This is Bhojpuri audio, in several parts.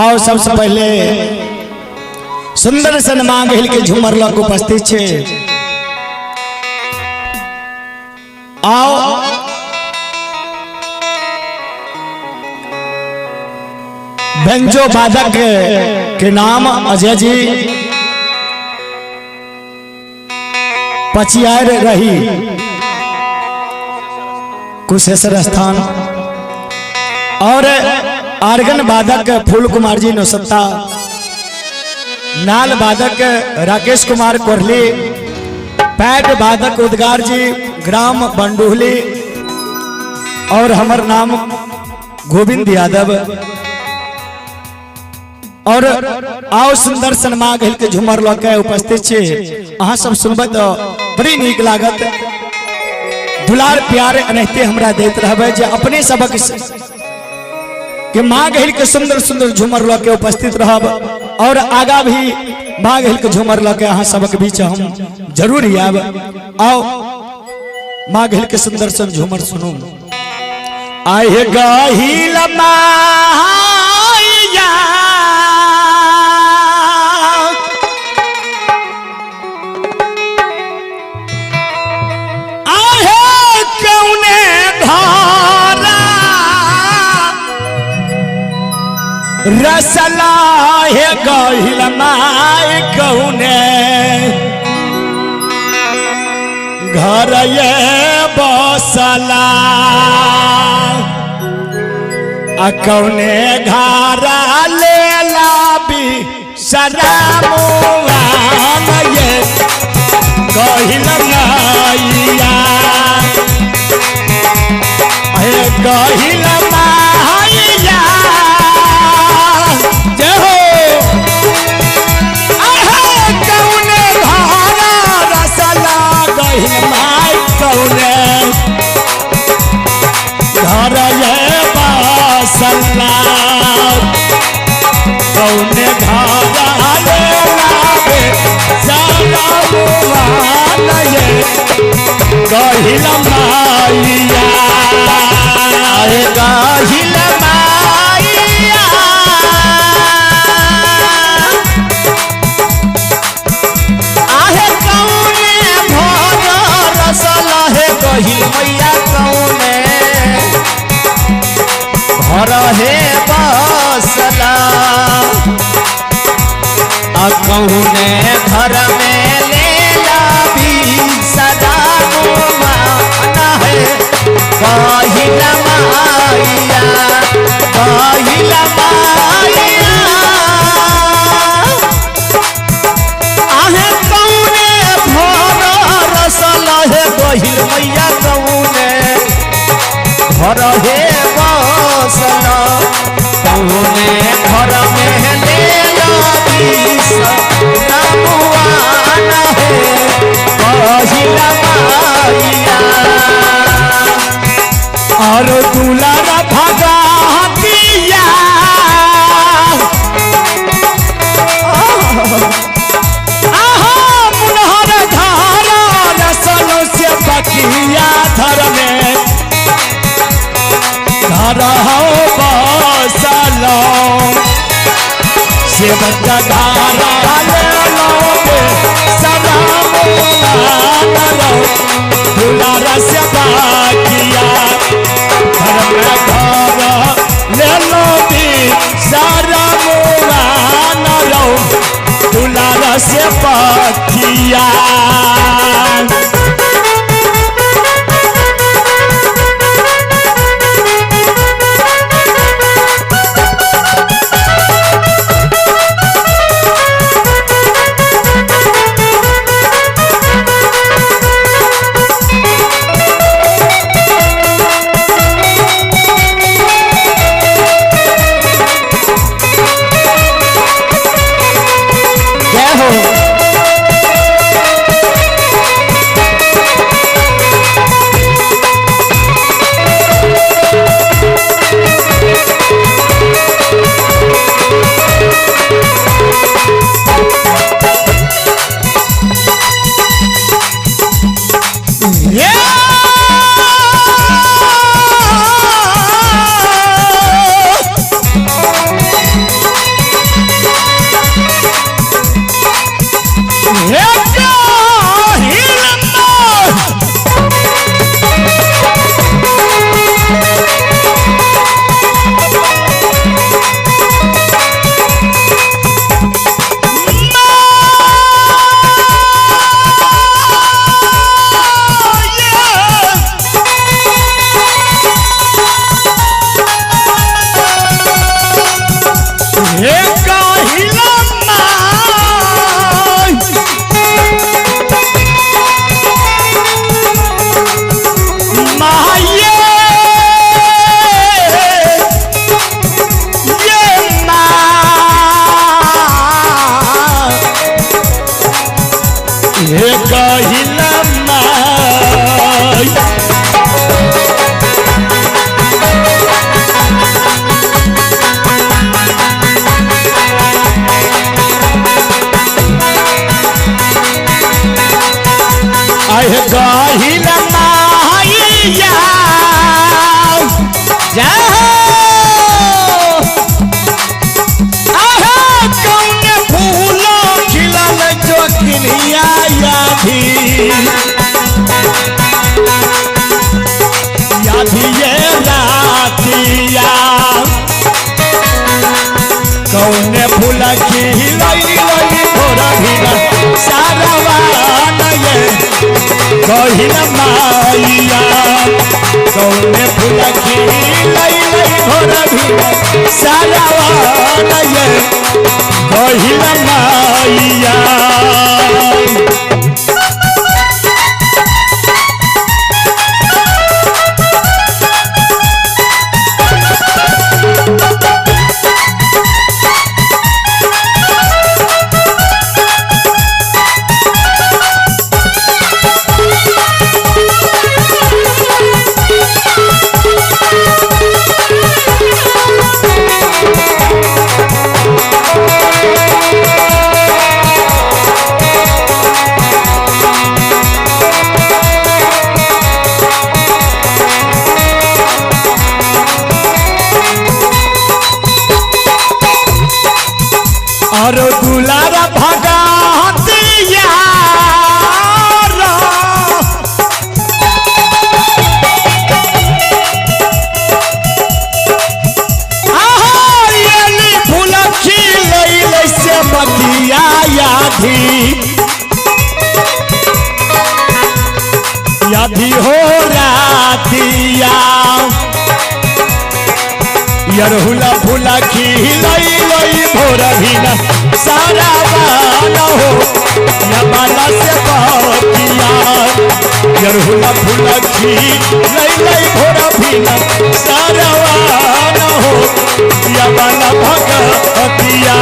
आओ सबसे पहले सुंदर सन मांग हिल के झूमर लग उपस्थित छे। आओ बेंजो वादक के नाम अजय जी पचियार रही कुशेश्वर स्थान और आर्गन वादक फूल कुमार जी नौसत्ता, नाल वादक राकेश कुमार कोहली, पैड वादक उद्गार जी ग्राम बंडुहली और हमर नाम गोविंद यादव। और आओ सुंदर सनमा घिल के झुमर लके उपस्थित छे। अहाँ सब सुनबे तो बड़ी नीक लागत। दुलार प्यार अनहते हमरा देत रहबे जे अपने सबक के माँ घिल के सुंदर सुंदर झुमर लके उपस्थित रहब और आगा भी माँ घिल के झुमर लके अहाँ सबक बीच हम जरूर आब। आओ माँ घिल के सुंदर सुंदर झुमर सुनू। आए गाहिल माया आहे कौने धारा रसला है गाहिल माय कौने घर ये बसला कौने घरा लेला भी सरामुआ ये गाहिल माया है गाहिल माया जय हो आहे कौने घरा रसला गाहिल माय कौने घर ये बसला कौने घरा लेला बे सरामुआ ये गाहिल माया आहे गाहिल माया आहे कौने भर रसला है गाहिल मैया कौने घर है बसला कौने घर में लेला भी सदा माना है गाहिल माया गाहिल माया आहे कौने भर रसला है गाहिल मैया कौने घर है बसला कौने घर में लेला समुआना है गाहिल माया और दुलार भगातिया मुनहर धारा रसलों से बकिया धर में घर हो बसलो से बच्चा धारा ले लो सलामुआ लो दुलार से बाकिया घर में घर ले लो भी सलामुआ लो दुलार से बाकिया फूला खिलई लई भोर भिना सारवा नये कहिल माइया कौने फूला खिलई लई भोर भिना सारवा नये कहिल माइया और दुलारा भगतिया फूल खिलैल से बतिया याधी हो रातिया यरहुला फूला खिलई लई भोर भिना सारा बाला हो या बाला से बतिया यरहुला फूला खिलई लई भोर भिना सारा बाला हो या बाला भगतिया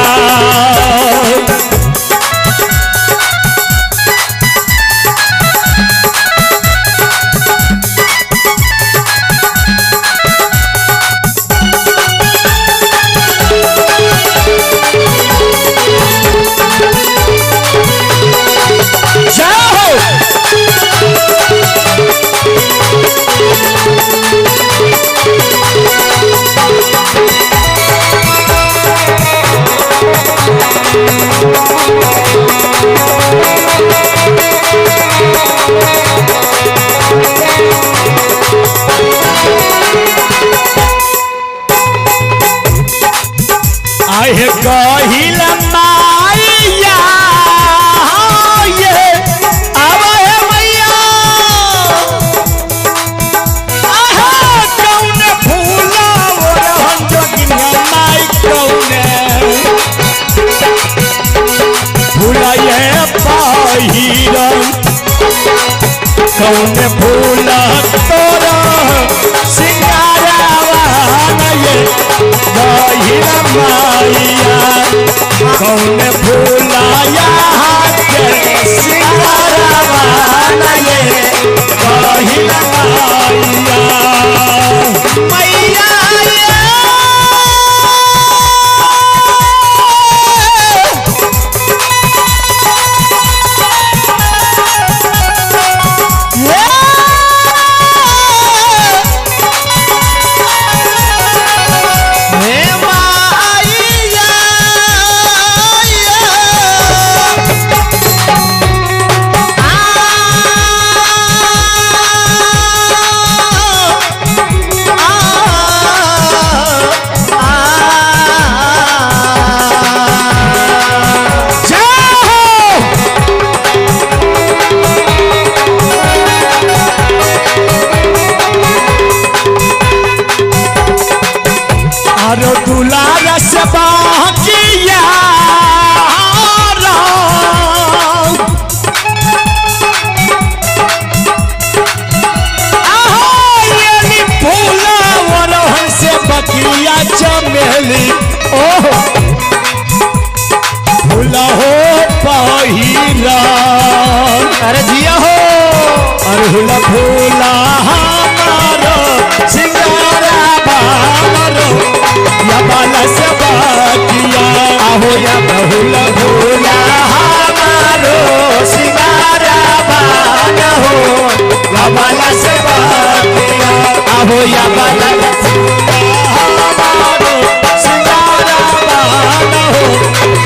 आहे कहिल माइया ये आवे मैया आहा कौने फूला ओरहन जोगिनिया माई कौने फूला ये पहिरन कौने फूला तोरा सिंगारावा ये कहिल माइया कौन फूलाया के सिंगारावा नये कहिल माइया मैया दुलारा से बाकिया फूला वरहन से बकिया चमेली ओह फूला हो पहिला अरे जिया हो अरहुला फूला हमारो सिंगारा बारो या बाला से बाकिया आहो या बहुला भूला हमारो सिंगारा बाना हो या बाला से बाकिया आहो या बाला हमारो सिंगारा बाना हो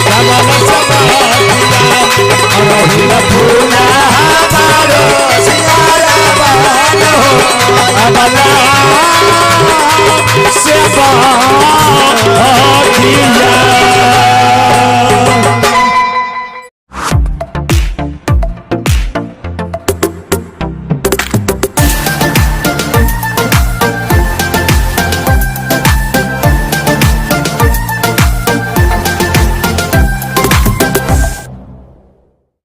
या बाला से बाकिया अरहुला फूला हमारो सिंगारा बाना हो या बाला